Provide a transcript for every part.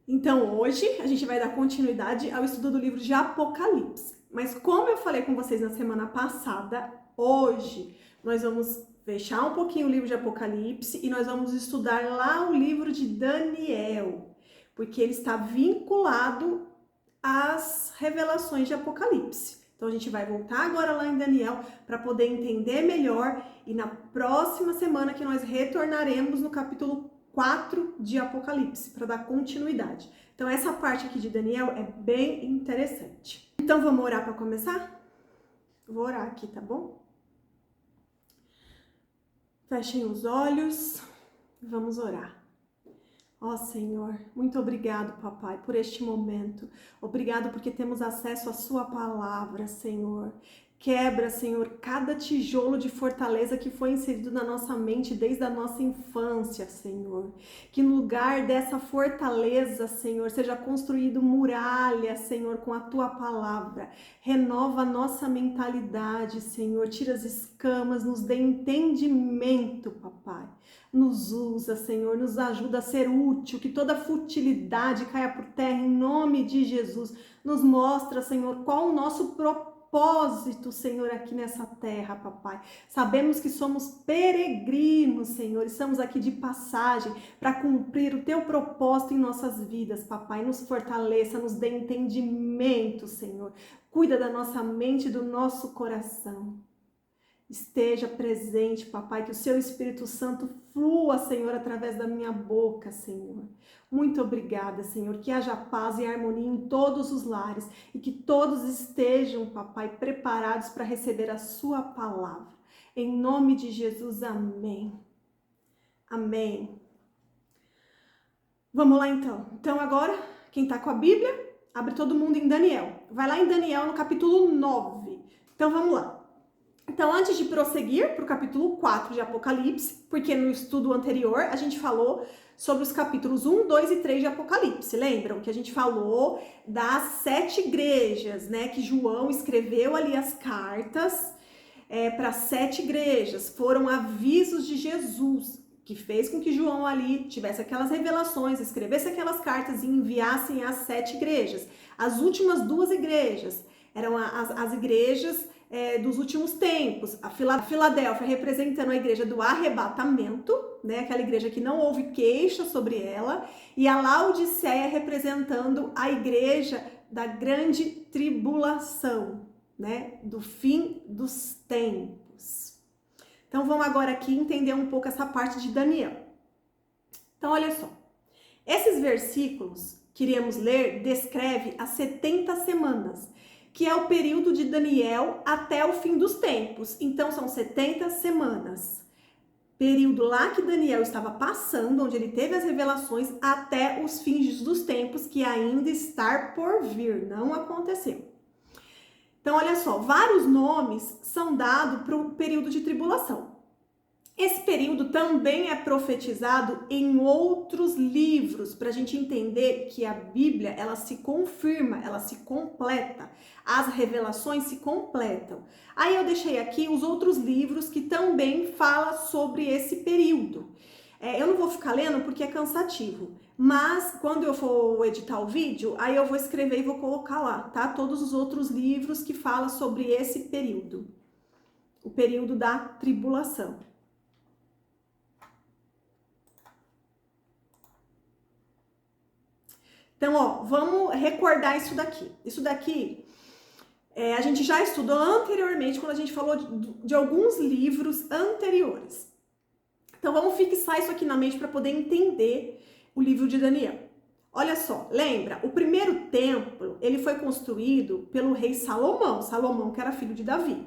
Então hoje a gente vai dar continuidade ao estudo do livro de Apocalipse. Mas como eu falei com vocês na semana passada, hoje nós vamos fechar um pouquinho o livro de Apocalipse e nós vamos estudar lá o livro de Daniel, porque ele está vinculado às revelações de Apocalipse. Então a gente vai voltar agora lá em Daniel para poder entender melhor e na próxima semana que nós retornaremos no capítulo 4 de Apocalipse, para dar continuidade. Então essa parte aqui de Daniel é bem interessante. Então vamos orar para começar? Vou orar aqui, tá bom? Fechem os olhos, vamos orar. Ó Senhor, muito obrigado, papai, por este momento. Obrigado porque temos acesso à sua palavra, Senhor. Quebra, Senhor, cada tijolo de fortaleza que foi inserido na nossa mente desde a nossa infância, Senhor. Que no lugar dessa fortaleza, Senhor, seja construído muralha, Senhor, com a tua palavra. Renova a nossa mentalidade, Senhor. Tira as escamas, nos dê entendimento, papai. Nos usa, Senhor, nos ajuda a ser útil, que toda futilidade caia por terra em nome de Jesus. Nos mostra, Senhor, qual o nosso propósito, Senhor, aqui nessa terra, papai. Sabemos que somos peregrinos, Senhor, estamos aqui de passagem para cumprir o teu propósito em nossas vidas, papai. Nos fortaleça, nos dê entendimento, Senhor. Cuida da nossa mente e do nosso coração. Esteja presente, papai, que o seu Espírito Santo flua, Senhor, através da minha boca, Senhor. Muito obrigada, Senhor, que haja paz e harmonia em todos os lares e que todos estejam, papai, preparados para receber a sua palavra. Em nome de Jesus, amém. Amém. Vamos lá então. Então agora, quem está com a Bíblia, abre todo mundo em Daniel. Vai lá em Daniel no capítulo 9. Então vamos lá. Então, antes de prosseguir para o capítulo 4 de Apocalipse, porque no estudo anterior a gente falou sobre os capítulos 1, 2 e 3 de Apocalipse, lembram? Que a gente falou das 7 igrejas, né? Que João escreveu ali as cartas para 7 igrejas, foram avisos de Jesus, que fez com que João ali tivesse aquelas revelações, escrevesse aquelas cartas e enviassem às 7 igrejas. As últimas 2 igrejas eram as igrejas dos últimos tempos. A Filadélfia representando a igreja do arrebatamento, né? Aquela igreja que não houve queixa sobre ela, e a Laodiceia representando a igreja da grande tribulação, né? Do fim dos tempos. Então vamos agora aqui entender um pouco essa parte de Daniel. Então olha só, esses versículos que iríamos ler descreve as 70 semanas, que é o período de Daniel até o fim dos tempos. Então, são 70 semanas. Período lá que Daniel estava passando, onde ele teve as revelações, até os fins dos tempos, que ainda está por vir, não aconteceu. Então, olha só, vários nomes são dados para o período de tribulação. Esse período também é profetizado em outros livros, para a gente entender que a Bíblia, ela se confirma, ela se completa, as revelações se completam. Aí eu deixei aqui os outros livros que também falam sobre esse período. Eu não vou ficar lendo porque é cansativo, mas quando eu for editar o vídeo, aí eu vou escrever e vou colocar lá, tá? Todos os outros livros que falam sobre esse período, o período da tribulação. Então, ó, vamos recordar isso daqui. Isso daqui a gente já estudou anteriormente, quando a gente falou de alguns livros anteriores. Então, vamos fixar isso aqui na mente para poder entender o livro de Daniel. Olha só, lembra? O primeiro templo, ele foi construído pelo rei Salomão. Salomão, que era filho de Davi.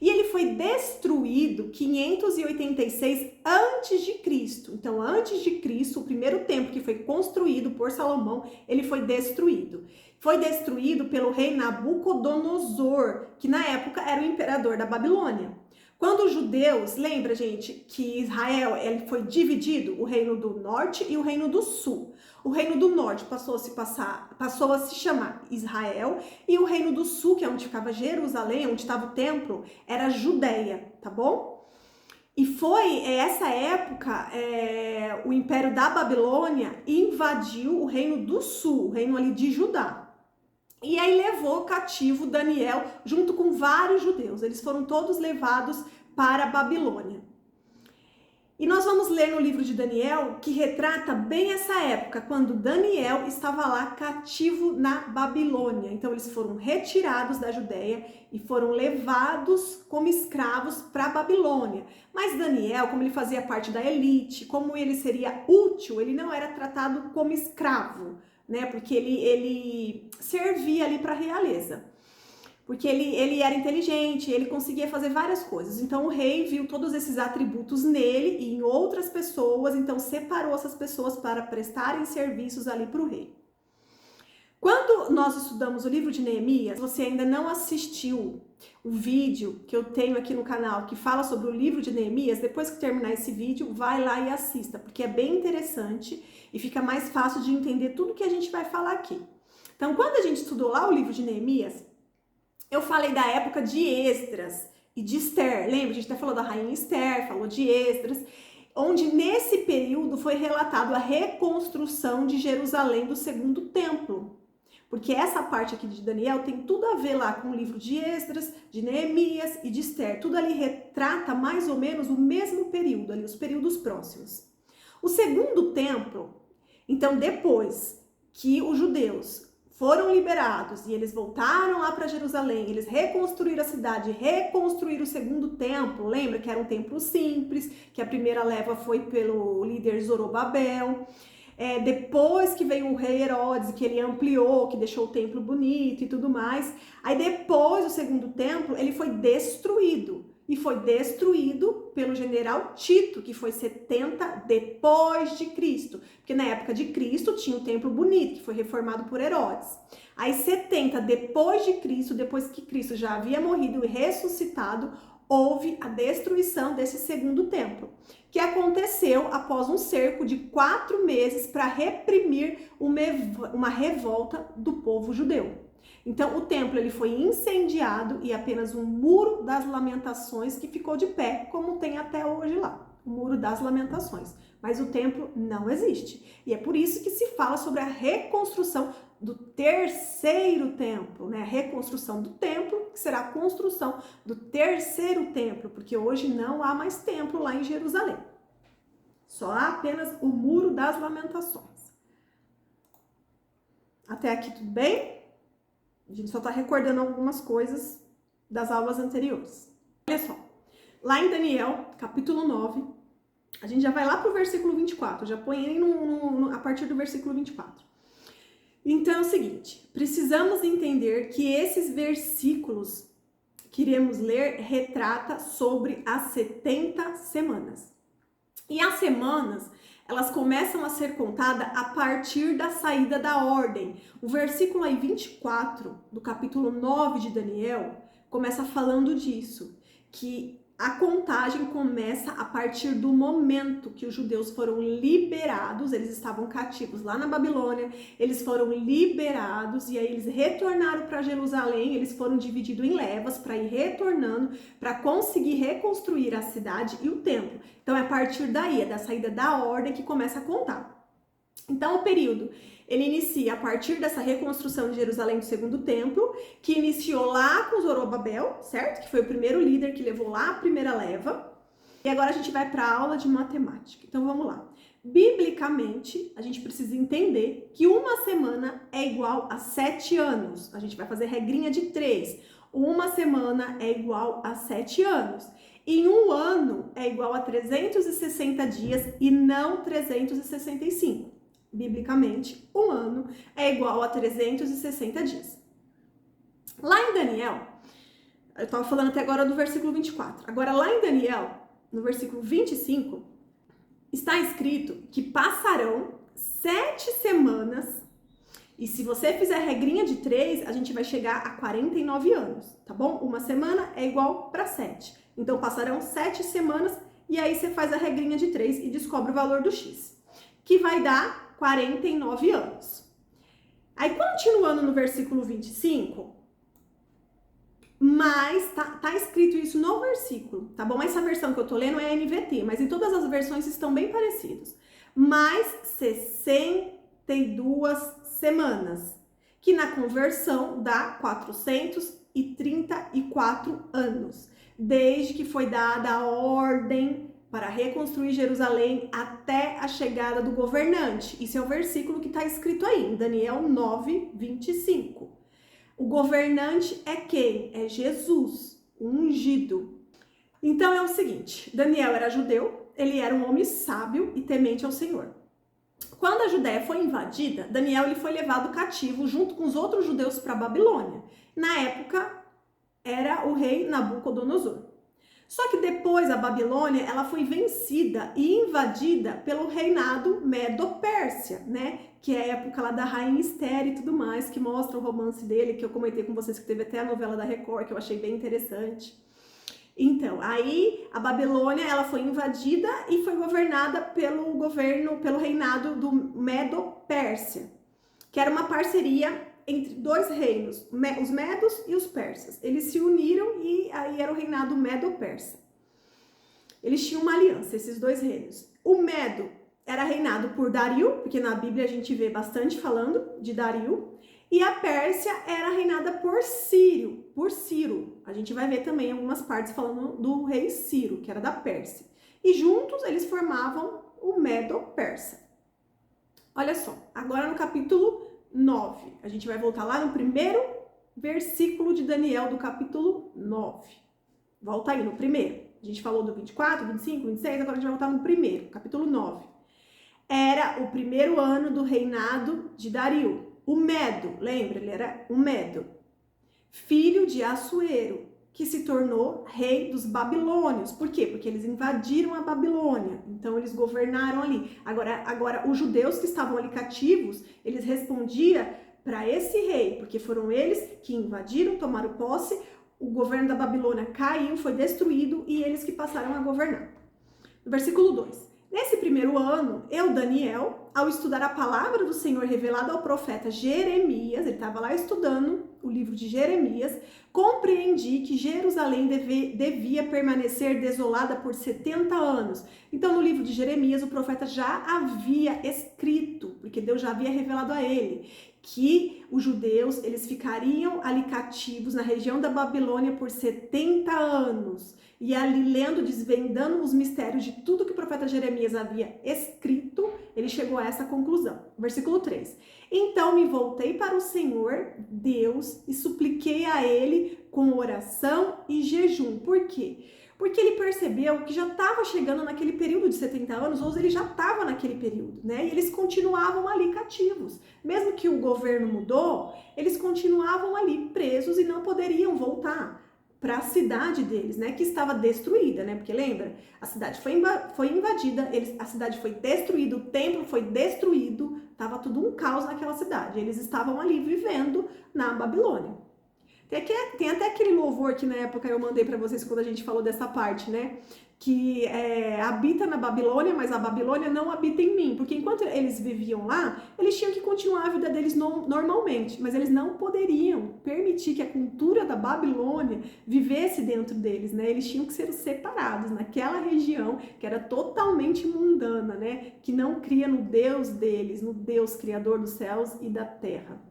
E ele foi destruído 586 antes de Cristo. Então, antes de Cristo, o primeiro templo que foi construído por Salomão, ele foi destruído. Foi destruído pelo rei Nabucodonosor, que na época era o imperador da Babilônia. Quando os judeus, lembra, gente, que Israel ele foi dividido, o reino do norte e o reino do sul. O reino do norte passou a se chamar Israel, e o reino do sul, que é onde ficava Jerusalém, onde estava o templo, era Judéia, tá bom? E foi essa época, o Império da Babilônia invadiu o Reino do Sul, o reino ali de Judá. E aí levou cativo Daniel junto com vários judeus. Eles foram todos levados para a Babilônia. E nós vamos ler no livro de Daniel que retrata bem essa época, quando Daniel estava lá cativo na Babilônia. Então eles foram retirados da Judéia e foram levados como escravos para a Babilônia. Mas Daniel, como ele fazia parte da elite, como ele seria útil, ele não era tratado como escravo, né? Porque ele servia ali para a realeza. Porque ele era inteligente, ele conseguia fazer várias coisas. Então o rei viu todos esses atributos nele e em outras pessoas, então separou essas pessoas para prestarem serviços ali para o rei. Quando nós estudamos o livro de Neemias, você ainda não assistiu o vídeo que eu tenho aqui no canal que fala sobre o livro de Neemias, depois que terminar esse vídeo, vai lá e assista, porque é bem interessante e fica mais fácil de entender tudo que a gente vai falar aqui. Então, quando a gente estudou lá o livro de Neemias, eu falei da época de Esdras e de Esther, lembra? A gente até falou da rainha Esther, falou de Esdras, onde nesse período foi relatado a reconstrução de Jerusalém do segundo templo. Porque essa parte aqui de Daniel tem tudo a ver lá com o livro de Esdras, de Neemias e de Esther. Tudo ali retrata mais ou menos o mesmo período, ali, os períodos próximos. O segundo templo, então depois que os judeus foram liberados e eles voltaram lá para Jerusalém, eles reconstruíram a cidade, reconstruíram o segundo templo, lembra que era um templo simples, que a primeira leva foi pelo líder Zorobabel, depois que veio o rei Herodes, que ele ampliou, que deixou o templo bonito e tudo mais, aí depois do segundo templo, ele foi destruído, e foi destruído pelo general Tito, que foi 70 depois de Cristo. Porque na época de Cristo tinha o templo bonito, que foi reformado por Herodes. Aí 70 depois de Cristo, depois que Cristo já havia morrido e ressuscitado, houve a destruição desse segundo templo, que aconteceu após um cerco de 4 meses para reprimir uma revolta do povo judeu. Então, o templo ele foi incendiado e apenas um muro das lamentações que ficou de pé, como tem até hoje lá, o muro das lamentações. Mas o templo não existe. E é por isso que se fala sobre a reconstrução do terceiro templo, né? A reconstrução do templo, que será a construção do terceiro templo, porque hoje não há mais templo lá em Jerusalém. Só há apenas o muro das lamentações. Até aqui tudo bem? A gente só está recordando algumas coisas das aulas anteriores. Olha só, lá em Daniel, capítulo 9, a gente já vai lá para o versículo 24, já põe ele a partir do versículo 24. Então é o seguinte, precisamos entender que esses versículos que iremos ler retrata sobre as 70 semanas. E as semanas, elas começam a ser contadas a partir da saída da ordem. O versículo aí 24 do capítulo 9 de Daniel começa falando disso, que a contagem começa a partir do momento que os judeus foram liberados, eles estavam cativos lá na Babilônia, eles foram liberados e aí eles retornaram para Jerusalém, eles foram divididos em levas para ir retornando, para conseguir reconstruir a cidade e o templo. Então é a partir daí, é da saída da ordem que começa a contar. Então o período, ele inicia a partir dessa reconstrução de Jerusalém do segundo templo, que iniciou lá com Zorobabel, certo? Que foi o primeiro líder que levou lá a primeira leva. E agora a gente vai para a aula de matemática. Então vamos lá. Biblicamente, a gente precisa entender que uma semana é igual a 7 anos. A gente vai fazer regrinha de 3. Uma semana é igual a 7 anos. E um ano é igual a 360 dias e não 365. Biblicamente, um ano é igual a 360 dias. Lá em Daniel, eu estava falando até agora do versículo 24. Agora, lá em Daniel, no versículo 25, está escrito que passarão 7 semanas. E se você fizer a regrinha de 3, a gente vai chegar a 49 anos, tá bom? Uma semana é igual para 7. Então, passarão 7 semanas e aí você faz a regrinha de 3 e descobre o valor do X, que vai dar 49 anos. Aí, continuando no versículo 25, Mas tá escrito isso no versículo, tá bom? Essa versão que eu tô lendo é a NVT, mas em todas as versões estão bem parecidos. Mais 62 semanas, que na conversão dá 434 anos, desde que foi dada a ordem para reconstruir Jerusalém até a chegada do governante. Isso é o versículo que está escrito aí, em Daniel 9, 25. O governante é quem? É Jesus, o ungido. Então é o seguinte, Daniel era judeu, ele era um homem sábio e temente ao Senhor. Quando a Judéia foi invadida, Daniel ele foi levado cativo junto com os outros judeus para a Babilônia. Na época, era o rei Nabucodonosor. Só que depois a Babilônia ela foi vencida e invadida pelo reinado Medo-Pérsia, né? Que é a época lá da Rainha Esther e tudo mais, que mostra o romance dele, que eu comentei com vocês, que teve até a novela da Record, que eu achei bem interessante. Então, aí a Babilônia ela foi invadida e foi governada pelo reinado do Medo-Pérsia, que era uma parceria entre dois reinos, os medos e os persas. Eles se uniram e aí era o reinado medo-persa. Eles tinham uma aliança, esses dois reinos. O Medo era reinado por Dario, porque na Bíblia a gente vê bastante falando de Dario, e a Pérsia era reinada por Ciro. A gente vai ver também algumas partes falando do rei Ciro, que era da Pérsia. E juntos eles formavam o Medo-Persa. Olha só, agora no capítulo 9. A gente vai voltar lá no primeiro versículo de Daniel do capítulo 9. Volta aí no primeiro. A gente falou do 24, 25, 26, agora a gente vai voltar no primeiro, capítulo 9. Era o primeiro ano do reinado de Dario. O Medo, lembra? Ele era o Medo. Filho de Assuero, que se tornou rei dos babilônios. Por quê? Porque eles invadiram a Babilônia, então eles governaram ali. Agora os judeus que estavam ali cativos, eles respondiam para esse rei, porque foram eles que invadiram, tomaram posse, o governo da Babilônia caiu, foi destruído e eles que passaram a governar. No versículo 2. Nesse primeiro ano, eu, Daniel, ao estudar a palavra do Senhor revelada ao profeta Jeremias, ele estava lá estudando o livro de Jeremias, compreendi que Jerusalém devia permanecer desolada por 70 anos. Então, no livro de Jeremias, o profeta já havia escrito, porque Deus já havia revelado a ele, que os judeus eles ficariam ali cativos na região da Babilônia por 70 anos. E ali lendo, desvendando os mistérios de tudo que o profeta Jeremias havia escrito, ele chegou a essa conclusão. Versículo 3. Então me voltei para o Senhor, Deus, e supliquei a ele com oração e jejum. Por quê? Porque ele percebeu que já estava chegando naquele período de 70 anos, ou ele já estava naquele período, né? E eles continuavam ali cativos. Mesmo que o governo mudou, eles continuavam ali presos e não poderiam voltar para a cidade deles, né, que estava destruída, né, porque lembra, a cidade foi invadida, a cidade foi destruída, o templo foi destruído, estava tudo um caos naquela cidade, eles estavam ali vivendo na Babilônia. Tem até aquele louvor que na época eu mandei para vocês quando a gente falou dessa parte, né, que habita na Babilônia, mas a Babilônia não habita em mim, porque enquanto eles viviam lá, eles tinham que continuar a vida deles normalmente, mas eles não poderiam permitir que a cultura da Babilônia vivesse dentro deles, né? Eles tinham que ser separados naquela região que era totalmente mundana, né? Que não cria no Deus deles, no Deus criador dos céus e da terra.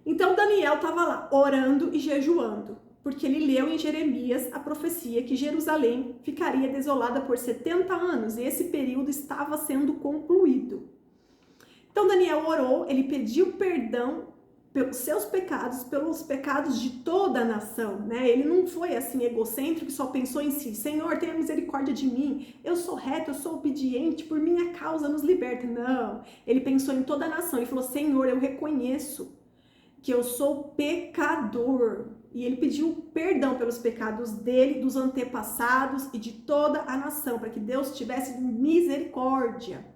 Então Daniel estava lá orando e jejuando, porque ele leu em Jeremias a profecia que Jerusalém ficaria desolada por 70 anos e esse período estava sendo concluído. Então Daniel orou, ele pediu perdão pelos seus pecados, pelos pecados de toda a nação, né? Ele não foi assim egocêntrico e só pensou em si, Senhor, tenha misericórdia de mim, eu sou reto, eu sou obediente, por minha causa nos liberta. Não, ele pensou em toda a nação e falou, Senhor, eu reconheço que eu sou pecador. E ele pediu perdão pelos pecados dele, dos antepassados e de toda a nação, para que Deus tivesse misericórdia.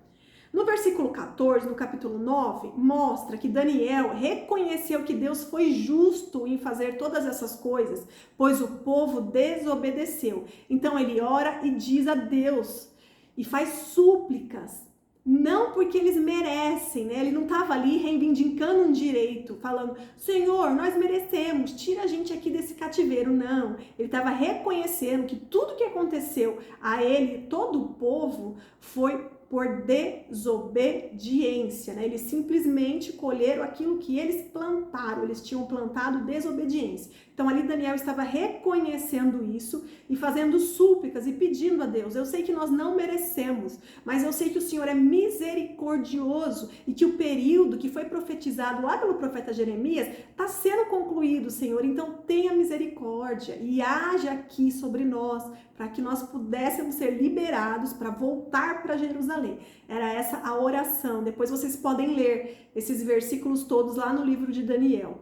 No versículo 14, no capítulo 9, mostra que Daniel reconheceu que Deus foi justo em fazer todas essas coisas, pois o povo desobedeceu. Então ele ora e diz a Deus e faz súplicas Não porque eles merecem, né? Ele não estava ali reivindicando um direito, falando, Senhor, nós merecemos, tira a gente aqui desse cativeiro. Não, ele estava reconhecendo que tudo que aconteceu a ele, todo o povo, foi por desobediência, né? Eles simplesmente colheram aquilo que eles plantaram, eles tinham plantado desobediência. Então ali Daniel estava reconhecendo isso e fazendo súplicas e pedindo a Deus. Eu sei que nós não merecemos, mas eu sei que o Senhor é misericordioso e que o período que foi profetizado lá pelo profeta Jeremias está sendo concluído, Senhor. Então tenha misericórdia e haja aqui sobre nós, para que nós pudéssemos ser liberados para voltar para Jerusalém. Era essa a oração. Depois vocês podem ler esses versículos todos lá no livro de Daniel.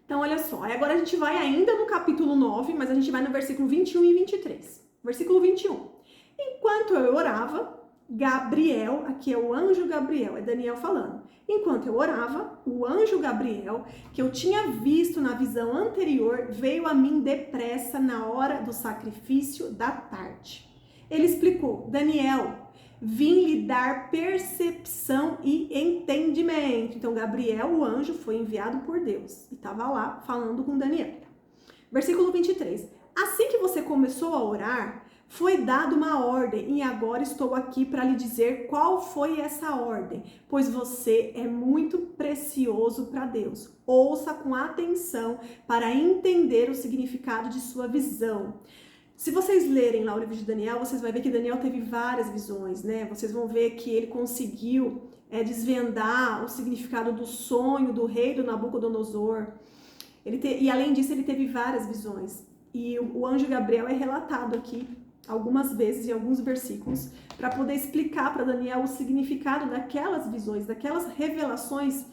Então, olha só. Agora a gente vai ainda no capítulo 9, mas a gente vai no versículo 21 e 23. Versículo 21. Enquanto eu orava, Gabriel, aqui é o anjo Gabriel, é Daniel falando. Enquanto eu orava, o anjo Gabriel, que eu tinha visto na visão anterior, veio a mim depressa na hora do sacrifício da tarde. Ele explicou, Daniel, vim lhe dar percepção e entendimento. Então, Gabriel, o anjo, foi enviado por Deus e estava lá falando com Daniel. Versículo 23. Assim que você começou a orar, foi dada uma ordem e agora estou aqui para lhe dizer qual foi essa ordem, pois você é muito precioso para Deus. Ouça com atenção para entender o significado de sua visão. Se vocês lerem lá o livro de Daniel, vocês vão ver que Daniel teve várias visões, né? Vocês vão ver que ele conseguiu desvendar o significado do sonho do rei do Nabucodonosor. E além disso, ele teve várias visões. E o anjo Gabriel é relatado aqui algumas vezes em alguns versículos para poder explicar para Daniel o significado daquelas visões, daquelas revelações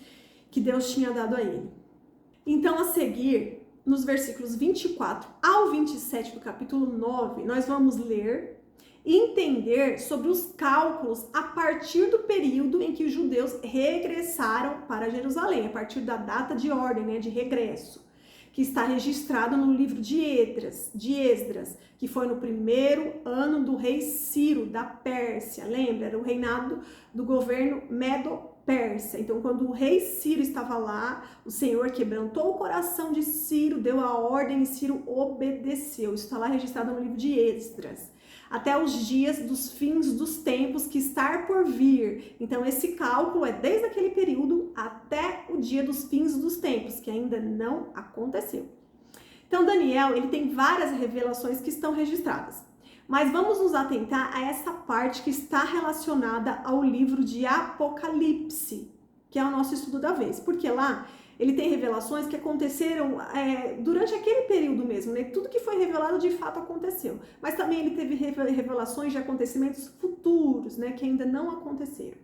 que Deus tinha dado a ele. Então, a seguir, nos versículos 24 ao 27 do capítulo 9, nós vamos ler e entender sobre os cálculos a partir do período em que os judeus regressaram para Jerusalém, a partir da data de ordem, né, de regresso, que está registrado no livro de Esdras, que foi no primeiro ano do rei Ciro, da Pérsia. Lembra? Era o reinado do governo Medo-Persa. Então, quando o rei Ciro estava lá, o Senhor quebrantou o coração de Ciro, deu a ordem e Ciro obedeceu. Isso está lá registrado no livro de Esdras. Até os dias dos fins dos tempos que está por vir. Então, esse cálculo é desde aquele período até o dia dos fins dos tempos, que ainda não aconteceu. Então, Daniel, ele tem várias revelações que estão registradas. Mas vamos nos atentar a essa parte que está relacionada ao livro de Apocalipse, que é o nosso estudo da vez. Porque lá ele tem revelações que aconteceram durante aquele período mesmo, né? Tudo que foi revelado de fato aconteceu. Mas também ele teve revelações de acontecimentos futuros, né? Que ainda não aconteceram.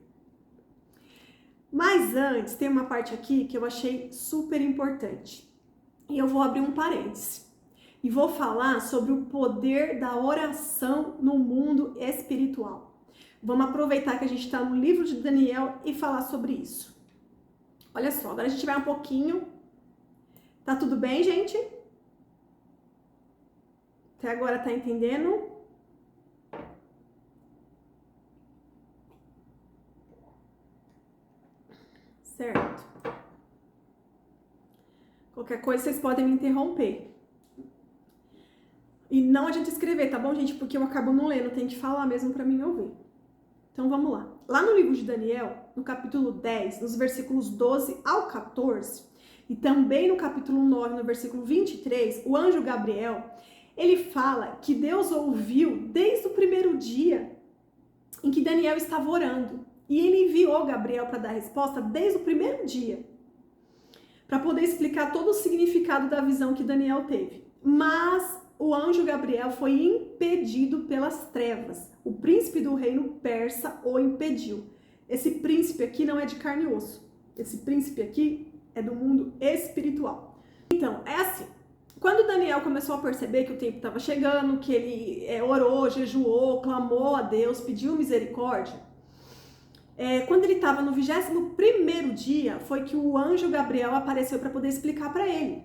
Mas antes, tem uma parte aqui que eu achei super importante. E eu vou abrir um parêntese. E vou falar sobre o poder da oração no mundo espiritual. Vamos aproveitar que a gente está no livro de Daniel e falar sobre isso. Olha só, agora a gente vai um pouquinho. Tá tudo bem, gente? Até agora tá entendendo? Certo. Qualquer coisa vocês podem me interromper. E não adianta escrever, tá bom, gente? Porque eu acabo não lendo, tem que falar mesmo pra mim ouvir. Então vamos lá. Lá no livro de Daniel, no capítulo 10, nos versículos 12 ao 14, e também no capítulo 9, no versículo 23, o anjo Gabriel, ele fala que Deus ouviu desde o primeiro dia em que Daniel estava orando. E ele enviou Gabriel para dar resposta desde o primeiro dia, para poder explicar todo o significado da visão que Daniel teve. Mas o anjo Gabriel foi impedido pelas trevas. O príncipe do reino persa o impediu. Esse príncipe aqui não é de carne e osso. Esse príncipe aqui é do mundo espiritual. Então, é assim. Quando Daniel começou a perceber que o tempo estava chegando, que ele orou, jejuou, clamou a Deus, pediu misericórdia, quando ele estava no 21º dia, foi que o anjo Gabriel apareceu para poder explicar para ele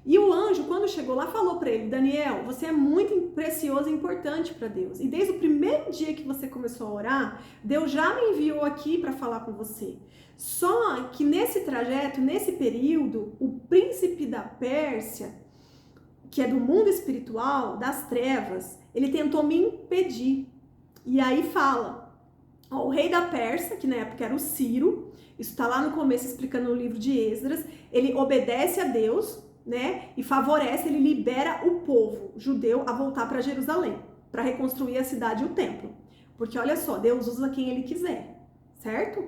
E o anjo, quando chegou lá, falou para ele: Daniel, você é muito precioso e importante para Deus. E desde o primeiro dia que você começou a orar, Deus já me enviou aqui para falar com você. Só que nesse trajeto, nesse período, o príncipe da Pérsia, que é do mundo espiritual, das trevas, ele tentou me impedir. E aí fala, ó, o rei da Pérsia, que na época era o Ciro, isso está lá no começo explicando no livro de Esdras, ele obedece a Deus, né, e favorece, ele libera o povo judeu a voltar para Jerusalém, para reconstruir a cidade e o templo. Porque olha só, Deus usa quem ele quiser, certo?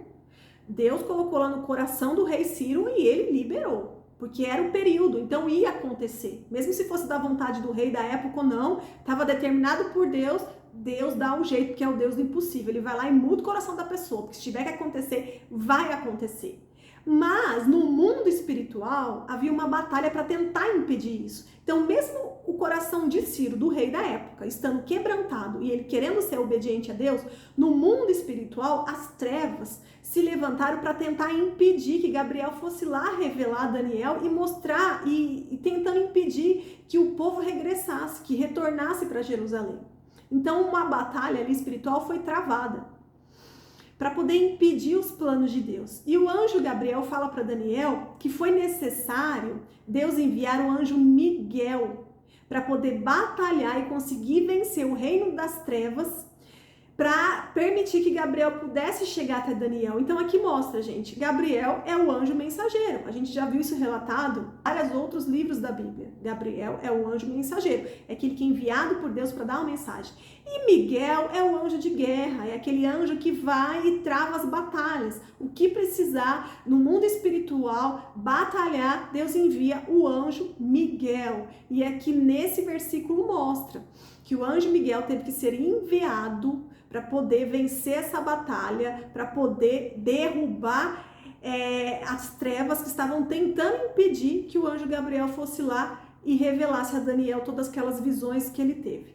Deus colocou lá no coração do rei Ciro e ele liberou, porque era o período, então ia acontecer. Mesmo se fosse da vontade do rei da época ou não, estava determinado por Deus, Deus dá um jeito, porque é o Deus do impossível. Ele vai lá e muda o coração da pessoa, porque se tiver que acontecer, vai acontecer. Mas no mundo espiritual havia uma batalha para tentar impedir isso. Então, mesmo o coração de Ciro, do rei da época, estando quebrantado e ele querendo ser obediente a Deus, no mundo espiritual, as trevas se levantaram para tentar impedir que Gabriel fosse lá revelar a Daniel e mostrar e tentando impedir que o povo regressasse, que retornasse para Jerusalém. Então, uma batalha ali espiritual foi travada para poder impedir os planos de Deus. E o anjo Gabriel fala para Daniel que foi necessário Deus enviar o anjo Miguel para poder batalhar e conseguir vencer o reino das trevas, para permitir que Gabriel pudesse chegar até Daniel. Então aqui mostra, gente, Gabriel é o anjo mensageiro. A gente já viu isso relatado em vários outros livros da Bíblia. Gabriel é o anjo mensageiro, é aquele que é enviado por Deus para dar uma mensagem. E Miguel é o anjo de guerra, é aquele anjo que vai e trava as batalhas. O que precisar no mundo espiritual batalhar, Deus envia o anjo Miguel. E aqui nesse versículo mostra que o anjo Miguel teve que ser enviado para poder vencer essa batalha, para poder derrubar as trevas que estavam tentando impedir que o anjo Gabriel fosse lá e revelasse a Daniel todas aquelas visões que ele teve.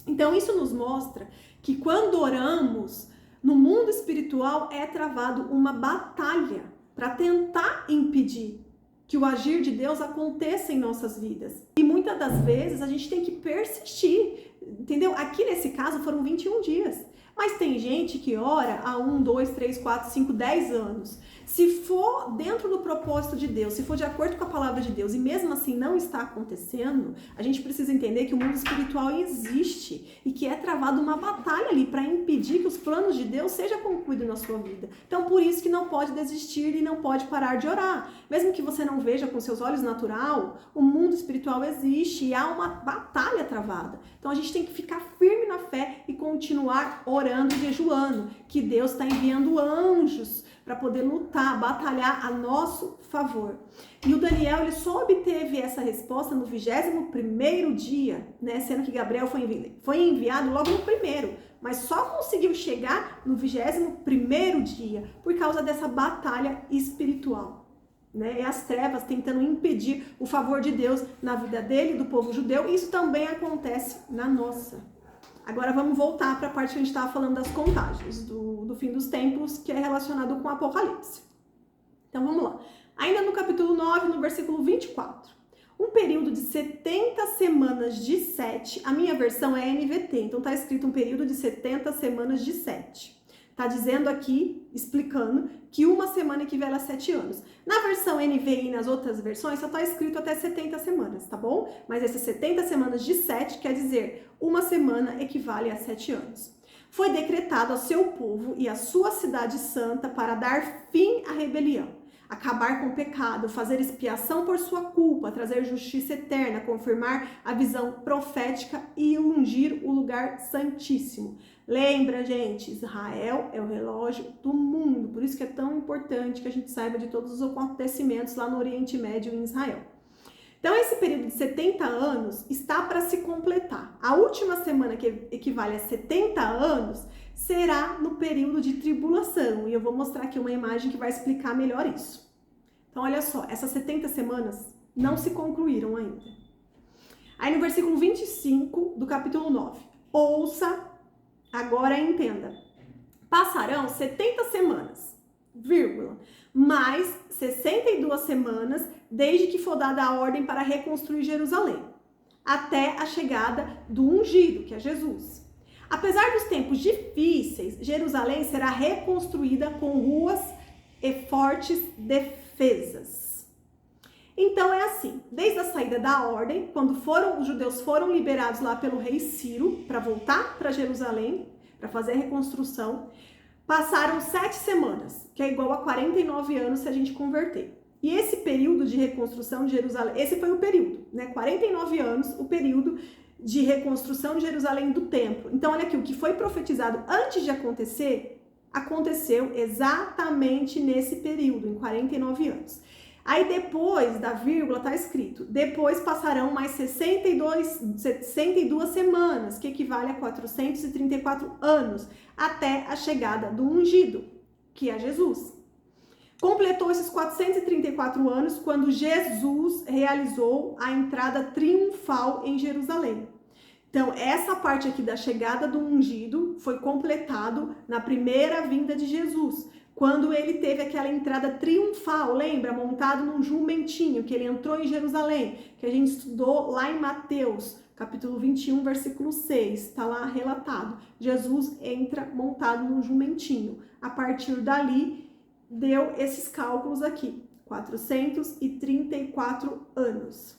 Então isso nos mostra que quando oramos, no mundo espiritual é travado uma batalha para tentar impedir que o agir de Deus aconteça em nossas vidas. E muitas das vezes a gente tem que persistir, entendeu? Aqui nesse caso foram 21 dias. Mas tem gente que ora há 1, 2, 3, 4, 5, 10 anos. Se for dentro do propósito de Deus, se for de acordo com a palavra de Deus e mesmo assim não está acontecendo, a gente precisa entender que o mundo espiritual existe e que é travado uma batalha ali para impedir que os planos de Deus sejam concluídos na sua vida. Então por isso que não pode desistir e não pode parar de orar. Mesmo que você não veja com seus olhos natural, o mundo espiritual existe e há uma batalha travada. Então a gente tem que ficar firme na fé e continuar orando e jejuando, que Deus está enviando anjos para poder lutar, batalhar a nosso favor. E o Daniel, ele só obteve essa resposta no 21º dia, né? Sendo que Gabriel foi enviado logo no primeiro, mas só conseguiu chegar no 21º dia por causa dessa batalha espiritual, né? E as trevas tentando impedir o favor de Deus na vida dele, do povo judeu, e isso também acontece na nossa. Agora vamos voltar para a parte que a gente estava falando das contagens, do fim dos tempos, que é relacionado com o Apocalipse. Então vamos lá. Ainda no capítulo 9, no versículo 24. Um período de 70 semanas de 7, a minha versão é NVT, então está escrito um período de 70 semanas de 7. Está dizendo aqui, explicando, que uma semana equivale a 7 anos. Na versão NVI e nas outras versões só está escrito até 70 semanas, tá bom? Mas essas 70 semanas de 7 quer dizer uma semana equivale a 7 anos. Foi decretado ao seu povo e à sua cidade santa para dar fim à rebelião, acabar com o pecado, fazer expiação por sua culpa, trazer justiça eterna, confirmar a visão profética e ungir o lugar santíssimo. Lembra, gente, Israel é o relógio do mundo, por isso que é tão importante que a gente saiba de todos os acontecimentos lá no Oriente Médio e em Israel. Então, esse período de 70 anos está para se completar. A última semana, que equivale a 70 anos, será no período de tribulação. E eu vou mostrar aqui uma imagem que vai explicar melhor isso. Então, olha só, essas 70 semanas não se concluíram ainda. Aí no versículo 25 do capítulo 9. Ouça, agora entenda. Passarão 70 semanas. vírgula, mais 62 semanas desde que for dada a ordem para reconstruir Jerusalém, até a chegada do ungido, que é Jesus. Apesar dos tempos difíceis, Jerusalém será reconstruída com ruas e fortes defesas. Então é assim, desde a saída da ordem, quando os judeus foram liberados lá pelo rei Ciro para voltar para Jerusalém, para fazer a reconstrução, passaram 7 semanas, que é igual a 49 anos se a gente converter. E esse período de reconstrução de Jerusalém, esse foi o período, né? 49 anos, o período de reconstrução de Jerusalém do templo. Então, olha aqui, o que foi profetizado antes de acontecer, aconteceu exatamente nesse período, em 49 anos. Aí depois da vírgula tá escrito, depois passarão mais 62 semanas, que equivale a 434 anos, até a chegada do ungido, que é Jesus. Completou esses 434 anos quando Jesus realizou a entrada triunfal em Jerusalém. Então, essa parte aqui da chegada do ungido foi completado na primeira vinda de Jesus, quando ele teve aquela entrada triunfal, lembra? Montado num jumentinho, que ele entrou em Jerusalém, que a gente estudou lá em Mateus, capítulo 21, versículo 6, está lá relatado. Jesus entra montado num jumentinho. A partir dali, deu esses cálculos aqui, 434 anos.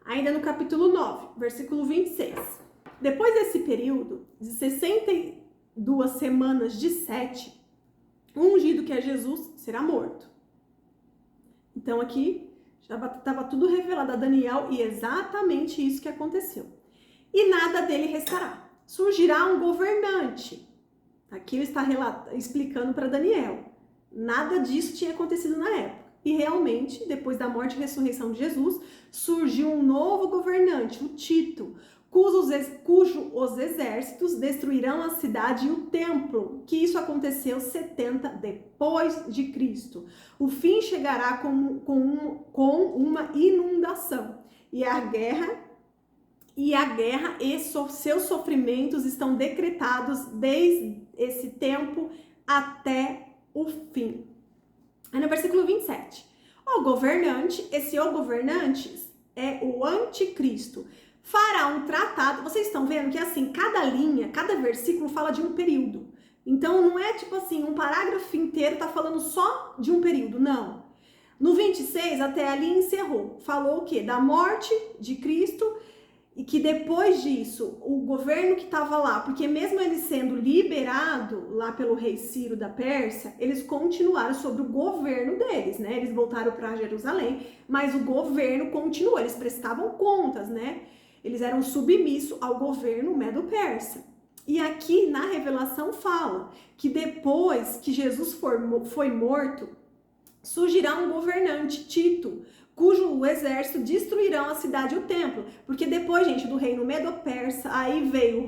Ainda no capítulo 9, versículo 26. Depois desse período de 62 semanas de 7, o ungido, que é Jesus, será morto. Então aqui já estava tudo revelado a Daniel e exatamente isso que aconteceu. E nada dele restará. Surgirá um governante. Aqui ele está explicando para Daniel. Nada disso tinha acontecido na época. E realmente, depois da morte e ressurreição de Jesus, surgiu um novo governante, o Tito, cujos exércitos destruirão a cidade e o templo, que isso aconteceu 70 depois de Cristo. O fim chegará com uma inundação. E a guerra e seus sofrimentos estão decretados desde esse tempo até o fim. Aí no versículo 27, o governante é o anticristo, fará um tratado. Vocês estão vendo que assim, cada linha, cada versículo fala de um período. Então não é tipo assim, um parágrafo inteiro tá falando só de um período, não. No 26 até ali encerrou, falou o quê? Da morte de Cristo. E que depois disso, o governo que estava lá, porque mesmo ele sendo liberado lá pelo rei Ciro da Pérsia, eles continuaram sobre o governo deles, né? Eles voltaram para Jerusalém, mas o governo continuou, eles prestavam contas, né? Eles eram submissos ao governo medo-persa. E aqui na revelação fala que depois que Jesus foi morto, surgirá um governante, Tito, cujo exército destruirão a cidade e o templo. Porque depois, gente, do reino medo-persa, aí veio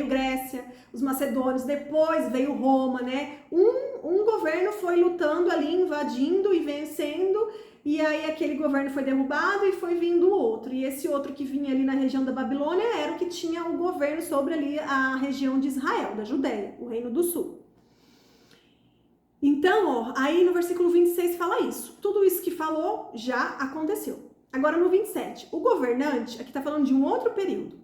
Grécia, os macedônios, depois veio Roma, né? Um governo foi lutando ali, invadindo e vencendo, e aí aquele governo foi derrubado e foi vindo outro. E esse outro que vinha ali na região da Babilônia era o que tinha o governo sobre ali a região de Israel, da Judéia, o reino do sul. Então, ó, aí no versículo 26 fala isso. Tudo isso que falou já aconteceu. Agora no 27, o governante, aqui tá falando de um outro período,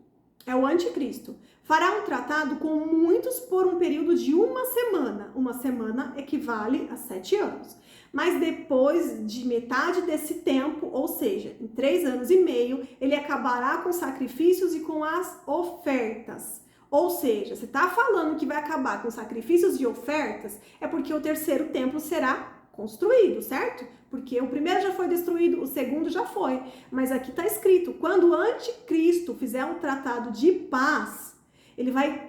é o anticristo, fará um tratado com muitos por um período de uma semana. Uma semana equivale a 7 anos. Mas depois de metade desse tempo, ou seja, em 3 anos e meio, ele acabará com sacrifícios e com as ofertas. Ou seja, você está falando que vai acabar com sacrifícios e ofertas, é porque o terceiro templo será construído, certo? Porque o primeiro já foi destruído, o segundo já foi. Mas aqui está escrito, quando o anticristo fizer um tratado de paz, ele vai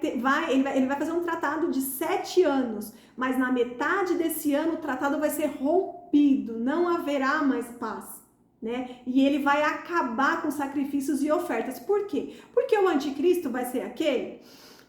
fazer um tratado de 7 anos, mas na metade desse ano o tratado vai ser rompido, não haverá mais paz. Né? E ele vai acabar com sacrifícios e ofertas. Por quê? Porque o anticristo vai ser aquele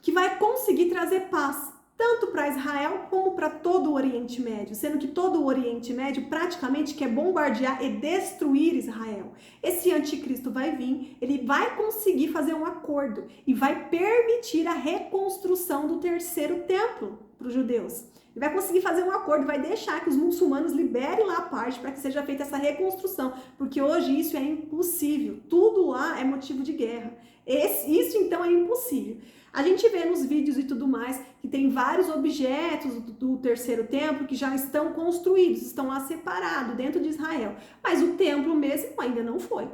que vai conseguir trazer paz, tanto para Israel como para todo o Oriente Médio, sendo que todo o Oriente Médio praticamente quer bombardear e destruir Israel. Esse anticristo vai vir, ele vai conseguir fazer um acordo e vai permitir a reconstrução do terceiro templo, para os judeus. Ele vai conseguir fazer um acordo, vai deixar que os muçulmanos liberem lá a parte para que seja feita essa reconstrução, porque hoje isso é impossível. Tudo lá é motivo de guerra. Isso então é impossível. A gente vê nos vídeos e tudo mais que tem vários objetos do terceiro templo que já estão construídos, estão lá separados dentro de Israel, mas o templo mesmo ainda não foi,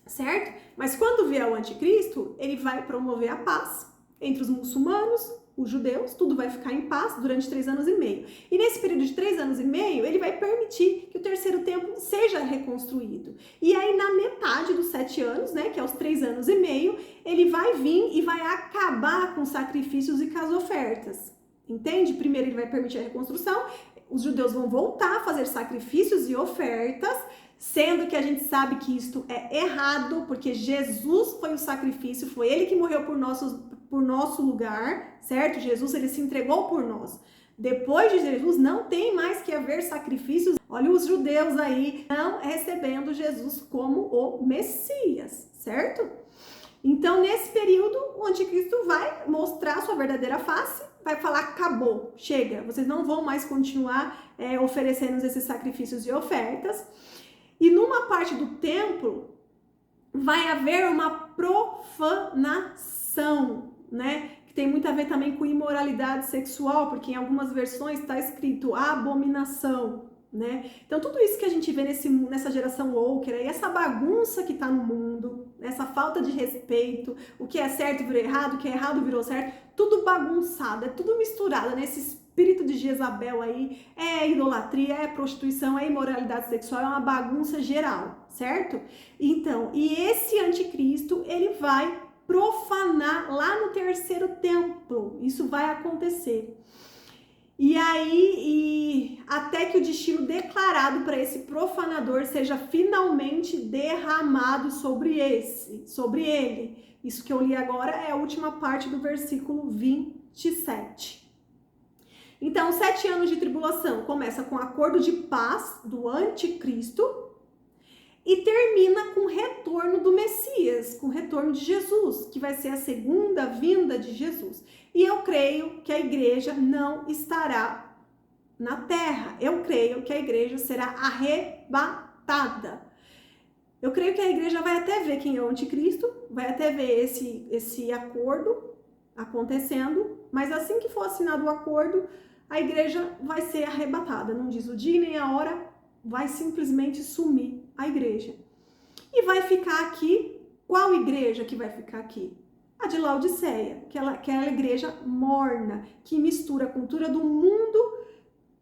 certo? Mas quando vier o anticristo, ele vai promover a paz entre os muçulmanos, os judeus, tudo vai ficar em paz durante 3 anos e meio. E nesse período de 3 anos e meio, ele vai permitir que o terceiro templo seja reconstruído. E aí, na metade dos 7 anos, né, que é os 3 anos e meio, ele vai vir e vai acabar com sacrifícios e com as ofertas. Entende? Primeiro ele vai permitir a reconstrução, os judeus vão voltar a fazer sacrifícios e ofertas, sendo que a gente sabe que isto é errado, porque Jesus foi o sacrifício, foi ele que morreu por nosso lugar, certo? Jesus, ele se entregou por nós. Depois de Jesus, não tem mais que haver sacrifícios. Olha os judeus aí não recebendo Jesus como o Messias, certo? Então, nesse período, o anticristo vai mostrar sua verdadeira face, vai falar, acabou, chega, vocês não vão mais continuar oferecendo esses sacrifícios e ofertas. E numa parte do templo, vai haver uma profanação, né? Que tem muito a ver também com imoralidade sexual, porque em algumas versões está escrito abominação, né? Então tudo isso que a gente vê nessa geração woke, aí, essa bagunça que tá no mundo, essa falta de respeito, o que é certo virou errado, o que é errado virou certo, tudo bagunçado, é tudo misturado nesse espírito de Jezabel aí, é idolatria, é prostituição, é imoralidade sexual, é uma bagunça geral, certo? Então, e esse anticristo, ele vai profanar lá no terceiro templo, isso vai acontecer. E aí, até que o destino declarado para esse profanador seja finalmente derramado sobre ele. Isso que eu li agora é a última parte do versículo 27. Então, 7 anos de tribulação começa com o acordo de paz do anticristo e termina com o retorno do Messias, com o retorno de Jesus, que vai ser a segunda vinda de Jesus. E eu creio que a igreja não estará na terra. Eu creio que a igreja será arrebatada. Eu creio que a igreja vai até ver quem é o anticristo, vai até ver esse acordo acontecendo, mas assim que for assinado o acordo, a igreja vai ser arrebatada. Não diz o dia nem a hora, vai simplesmente sumir a igreja. E vai ficar aqui, qual igreja que vai ficar aqui? A de Laodiceia, aquela igreja morna, que mistura a cultura do mundo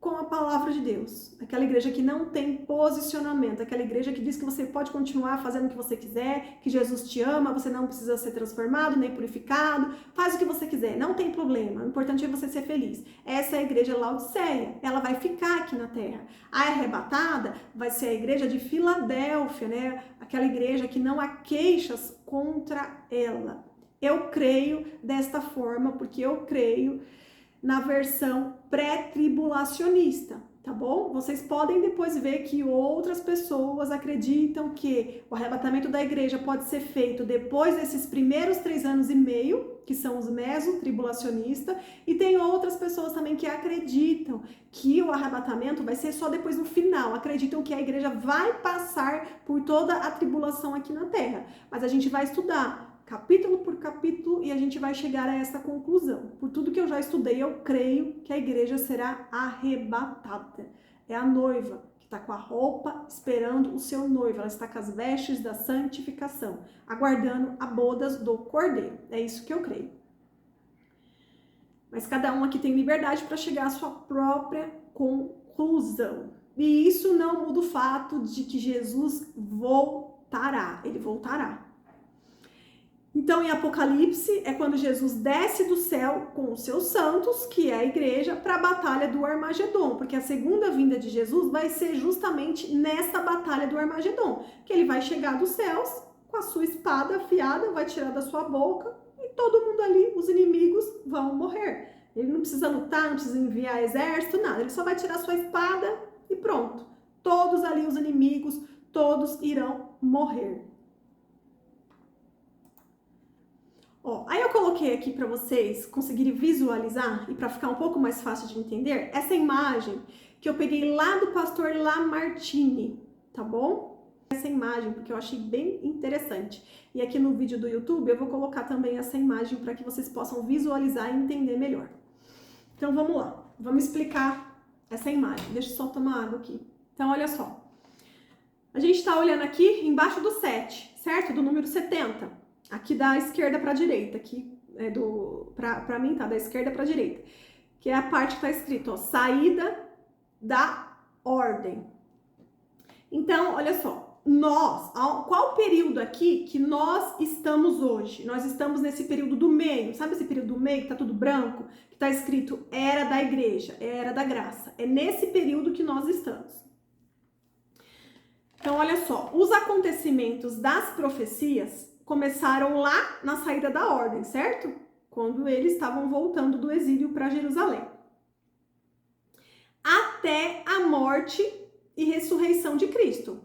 com a palavra de Deus. Aquela igreja que não tem posicionamento, aquela igreja que diz que você pode continuar fazendo o que você quiser, que Jesus te ama, você não precisa ser transformado, nem purificado, faz o que você quiser, não tem problema, o importante é você ser feliz. Essa é a igreja Laodiceia, ela vai ficar aqui na terra. A arrebatada vai ser a igreja de Filadélfia, né? Aquela igreja que não há queixas contra ela. Eu creio desta forma, porque eu creio na versão pré-tribulacionista, tá bom? Vocês podem depois ver que outras pessoas acreditam que o arrebatamento da igreja pode ser feito depois desses primeiros 3 anos e meio, que são os meso-tribulacionistas, e tem outras pessoas também que acreditam que o arrebatamento vai ser só depois no final, acreditam que a igreja vai passar por toda a tribulação aqui na terra, mas a gente vai estudar capítulo por capítulo, e a gente vai chegar a essa conclusão. Por tudo que eu já estudei, eu creio que a igreja será arrebatada. É a noiva que está com a roupa esperando o seu noivo. Ela está com as vestes da santificação, aguardando a bodas do Cordeiro. É isso que eu creio. Mas cada um aqui tem liberdade para chegar à sua própria conclusão. E isso não muda o fato de que Jesus voltará. Ele voltará. Então, em Apocalipse, é quando Jesus desce do céu com os seus santos, que é a igreja, para a batalha do Armagedon, porque a segunda vinda de Jesus vai ser justamente nessa batalha do Armagedon, que ele vai chegar dos céus com a sua espada afiada, vai tirar da sua boca e todo mundo ali, os inimigos, vão morrer. Ele não precisa lutar, não precisa enviar exército, nada, ele só vai tirar sua espada e pronto. Todos ali, os inimigos, todos irão morrer. Ó, aí eu coloquei aqui para vocês conseguirem visualizar e para ficar um pouco mais fácil de entender, essa imagem que eu peguei lá do pastor Lamartine, tá bom? Essa imagem, porque eu achei bem interessante. E aqui no vídeo do YouTube eu vou colocar também essa imagem para que vocês possam visualizar e entender melhor. Então vamos lá, vamos explicar essa imagem. Deixa eu só tomar água aqui. Então olha só, a gente está olhando aqui embaixo do 7, certo? Do número 70. Aqui da esquerda para a direita, aqui é para mim tá da esquerda para a direita, que é a parte que tá escrito, ó, saída da ordem. Então, olha só, qual período aqui que nós estamos hoje? Nós estamos nesse período do meio, sabe esse período do meio que tá tudo branco? Que tá escrito era da igreja, era da graça. É nesse período que nós estamos. Então, olha só, os acontecimentos das profecias começaram lá na saída da ordem, certo? Quando eles estavam voltando do exílio para Jerusalém. Até a morte e ressurreição de Cristo.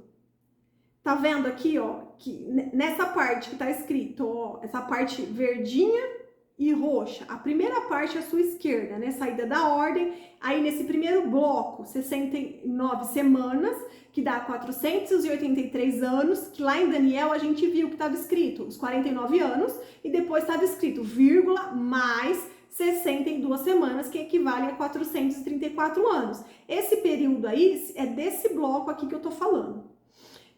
Tá vendo aqui, ó, que nessa parte que tá escrito, ó, essa parte verdinha e roxa. A primeira parte é a sua esquerda, né? Saída da ordem. Aí nesse primeiro bloco, 69 semanas, que dá 483 anos, que lá em Daniel a gente viu que estava escrito os 49 anos, e depois estava escrito vírgula mais 62 semanas, que equivale a 434 anos. Esse período aí é desse bloco aqui que eu tô falando.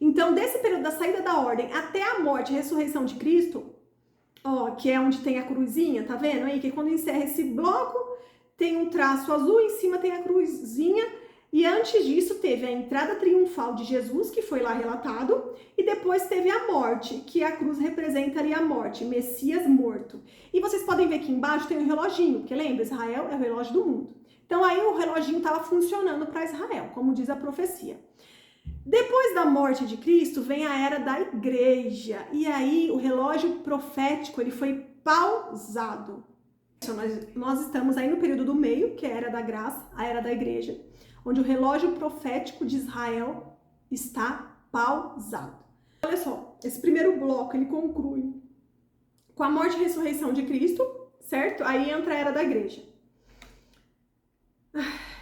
Então, desse período da saída da ordem até a morte e ressurreição de Cristo, ó, que é onde tem a cruzinha, tá vendo aí? Que quando encerra esse bloco, tem um traço azul, em cima tem a cruzinha, e antes disso teve a entrada triunfal de Jesus, que foi lá relatado, e depois teve a morte, que a cruz representa ali a morte, Messias morto. E vocês podem ver que embaixo tem um reloginho, porque lembra, Israel é o relógio do mundo. Então aí o reloginho estava funcionando para Israel, como diz a profecia. Depois da morte de Cristo vem a era da igreja, e aí o relógio profético ele foi pausado. Então, nós estamos aí no período do meio, que é a era da graça, a era da igreja, onde o relógio profético de Israel está pausado. Olha só, esse primeiro bloco ele conclui com a morte e ressurreição de Cristo, certo? Aí entra a era da igreja.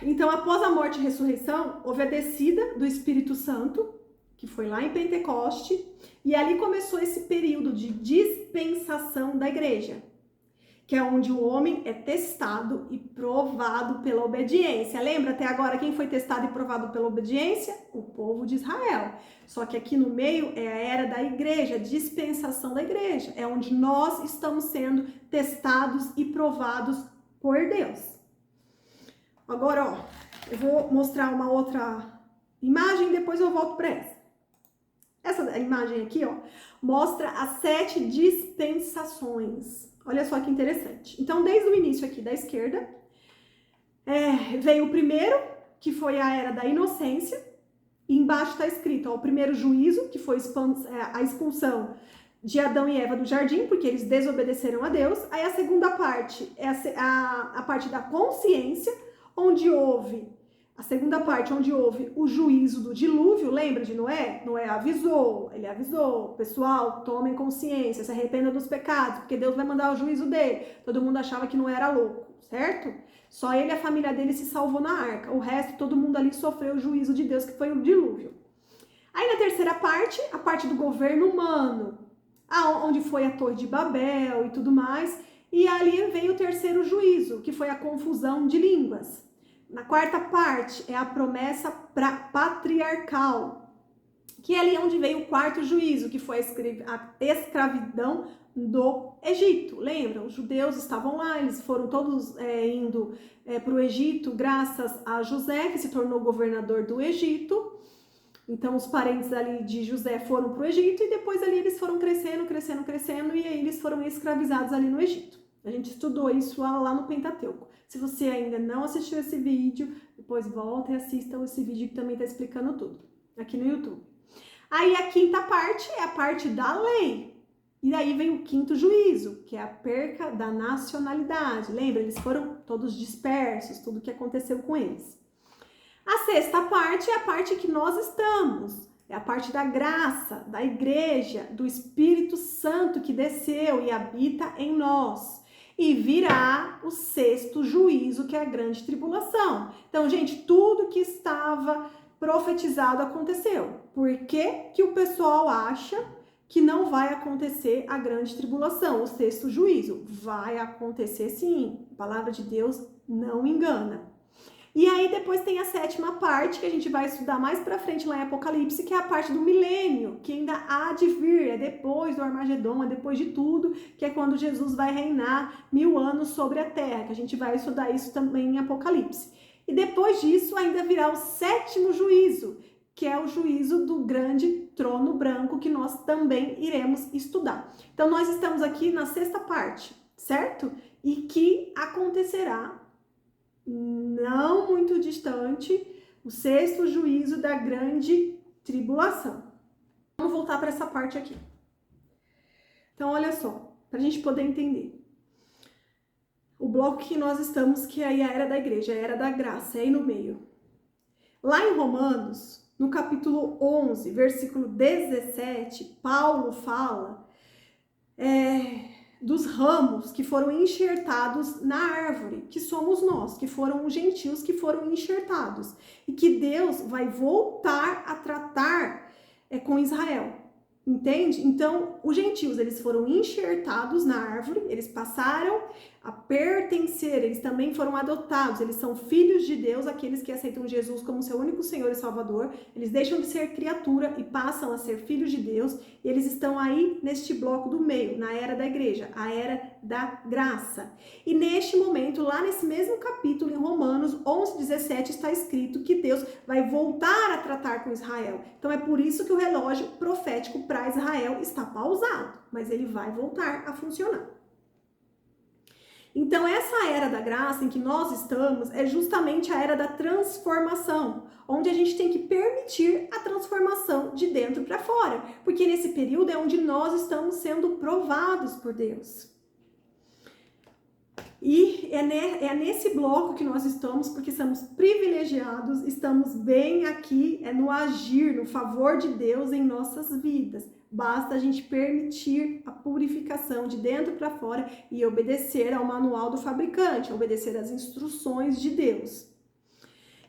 Então, após a morte e ressurreição, houve a descida do Espírito Santo, que foi lá em Pentecoste, e ali começou esse período de dispensação da igreja, que é onde o homem é testado e provado pela obediência. Lembra até agora quem foi testado e provado pela obediência? O povo de Israel. Só que aqui no meio é a era da igreja, a dispensação da igreja. É onde nós estamos sendo testados e provados por Deus. Agora, ó, eu vou mostrar uma outra imagem e depois eu volto para essa. Essa imagem aqui, ó, mostra as 7 dispensações. Olha só que interessante. Então, desde o início aqui da esquerda, veio o primeiro, que foi a era da inocência. E embaixo está escrito, ó, o primeiro juízo, que foi a expulsão de Adão e Eva do jardim, porque eles desobedeceram a Deus. Aí a segunda parte é a parte da consciência, onde houve a segunda parte, onde houve o juízo do dilúvio. Lembra de Noé? Noé ele avisou, pessoal, tomem consciência, se arrependam dos pecados, porque Deus vai mandar o juízo dele. Todo mundo achava que Noé era louco, certo? Só ele e a família dele se salvou na arca, o resto, todo mundo ali sofreu o juízo de Deus, que foi o dilúvio. Aí na terceira parte, a parte do governo humano, onde foi a Torre de Babel e tudo mais, e ali veio o terceiro juízo, que foi a confusão de línguas. Na quarta parte é a promessa patriarcal, que é ali onde veio o quarto juízo, que foi a escravidão do Egito. Lembram? Os judeus estavam lá, eles foram todos indo para o Egito graças a José, que se tornou governador do Egito. Então os parentes ali de José foram para o Egito e depois ali eles foram crescendo e aí eles foram escravizados ali no Egito. A gente estudou isso lá no Pentateuco. Se você ainda não assistiu esse vídeo, depois volta e assista esse vídeo que também está explicando tudo, aqui no YouTube. Aí a quinta parte é a parte da lei. E daí vem o quinto juízo, que é a perca da nacionalidade. Lembra? Eles foram todos dispersos, tudo que aconteceu com eles. A sexta parte é a parte que nós estamos. é a parte da graça, da igreja, do Espírito Santo que desceu e habita em nós. E virá o 6º juízo, que é a grande tribulação. Então, gente, tudo que estava profetizado aconteceu. Por que que o pessoal acha que não vai acontecer a grande tribulação, o 6º juízo? Vai acontecer sim. A palavra de Deus não engana. E aí depois tem a 7ª parte, que a gente vai estudar mais pra frente lá em Apocalipse, que é a parte do milênio, que ainda há de vir, é depois do Armagedon, é depois de tudo, que é quando Jesus vai reinar 1000 anos sobre a terra, que a gente vai estudar isso também em Apocalipse. E depois disso ainda virá o 7º juízo, que é o juízo do grande trono branco, que nós também iremos estudar. Então nós estamos aqui na 6ª parte, certo? E que acontecerá não muito distante, o 6º juízo da grande tribulação. Vamos voltar para essa parte aqui. Então, olha só, para a gente poder entender. O bloco que nós estamos, que é aí a era da igreja, a era da graça, é aí no meio. Lá em Romanos, no capítulo 11, versículo 17, Paulo fala dos ramos que foram enxertados na árvore, que somos nós, que foram os gentios que foram enxertados, e que Deus vai voltar a tratar com Israel, entende? Então, os gentios, eles foram enxertados na árvore, eles passaram a pertencer, eles também foram adotados, eles são filhos de Deus, aqueles que aceitam Jesus como seu único Senhor e Salvador, eles deixam de ser criatura e passam a ser filhos de Deus, e eles estão aí neste bloco do meio, na era da igreja, a era da graça. E neste momento, lá nesse mesmo capítulo, em Romanos 11:17, está escrito que Deus vai voltar a tratar com Israel. Então é por isso que o relógio profético para Israel está pausado, mas ele vai voltar a funcionar. Então, essa era da graça em que nós estamos é justamente a era da transformação, onde a gente tem que permitir a transformação de dentro para fora, porque nesse período é onde nós estamos sendo provados por Deus. E é nesse bloco que nós estamos, porque somos privilegiados, estamos bem aqui, no agir, no favor de Deus em nossas vidas. Basta a gente permitir a purificação de dentro para fora e obedecer ao manual do fabricante, obedecer às instruções de Deus.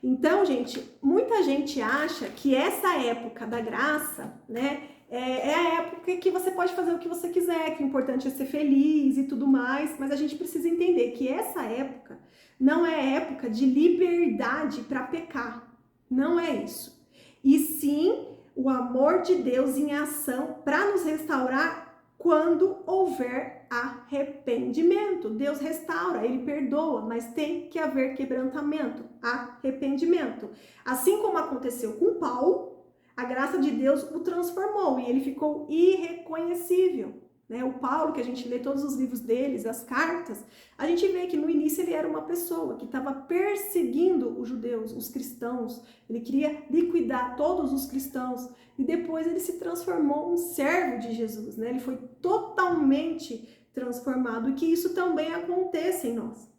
Então, gente, muita gente acha que essa época da graça, né, é a época que você pode fazer o que você quiser, que o importante é ser feliz e tudo mais, mas a gente precisa entender que essa época não é época de liberdade para pecar, não é isso. E sim, o amor de Deus em ação para nos restaurar quando houver arrependimento. Deus restaura, Ele perdoa, mas tem que haver quebrantamento, arrependimento. Assim como aconteceu com Paulo, a graça de Deus o transformou e ele ficou irreconhecível. O Paulo, que a gente lê todos os livros deles, as cartas, a gente vê que no início ele era uma pessoa que estava perseguindo os judeus, os cristãos, ele queria liquidar todos os cristãos, e depois ele se transformou um servo de Jesus, ele foi totalmente transformado, e que isso também aconteça em nós.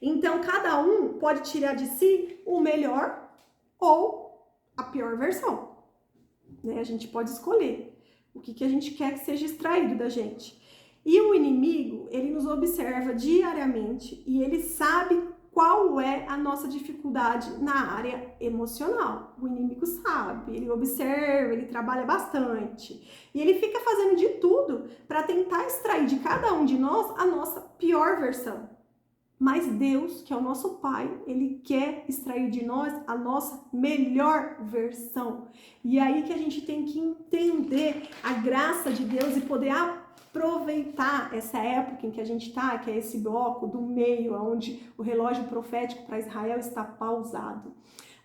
Então, cada um pode tirar de si o melhor ou a pior versão, A gente pode escolher o que a gente quer que seja extraído da gente. E o inimigo, ele nos observa diariamente e ele sabe qual é a nossa dificuldade na área emocional. O inimigo sabe, ele observa, ele trabalha bastante. E ele fica fazendo de tudo para tentar extrair de cada um de nós a nossa pior versão. Mas Deus, que é o nosso Pai, Ele quer extrair de nós a nossa melhor versão. E aí que a gente tem que entender a graça de Deus e poder aproveitar essa época em que a gente está, que é esse bloco do meio, onde o relógio profético para Israel está pausado.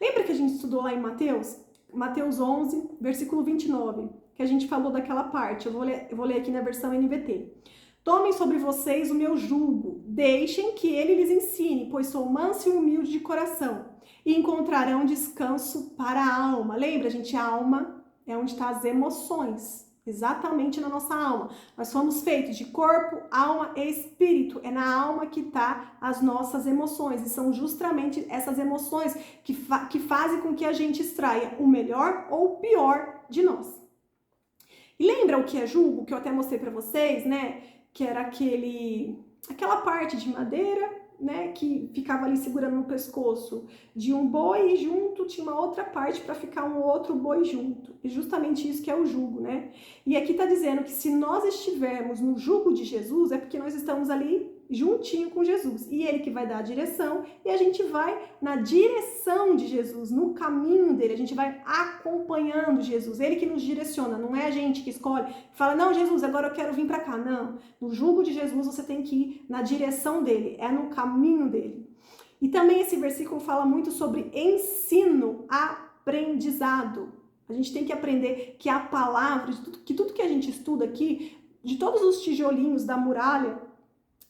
Lembra que a gente estudou lá em Mateus? Mateus 11, versículo 29, que a gente falou daquela parte. Eu vou ler aqui na versão NVT. Tomem sobre vocês o meu jugo, deixem que ele lhes ensine, pois sou manso e humilde de coração, e encontrarão descanso para a alma. Lembra, gente, a alma é onde estão as emoções. exatamente na nossa alma. Nós somos feitos de corpo, alma e espírito. É na alma que tá as nossas emoções. E são justamente essas emoções que fazem com que a gente extraia o melhor ou o pior de nós. E lembra o que é jugo, que eu até mostrei para vocês, né? Que era aquela parte de madeira, né, que ficava ali segurando no pescoço de um boi, e junto tinha uma outra parte para ficar um outro boi junto. E justamente isso que é o jugo, né? E aqui tá dizendo que se nós estivermos no jugo de Jesus, é porque nós estamos ali juntinho com Jesus. E ele que vai dar a direção, e a gente vai na direção de Jesus, no caminho dele, a gente vai acompanhando Jesus. Ele que nos direciona, não é a gente que escolhe, fala, não, Jesus, agora eu quero vir para cá. Não, no jugo de Jesus você tem que ir na direção dele, é no caminho dele. E também esse versículo fala muito sobre ensino, aprendizado. A gente tem que aprender que a palavra, que tudo que a gente estuda aqui, de todos os tijolinhos da muralha,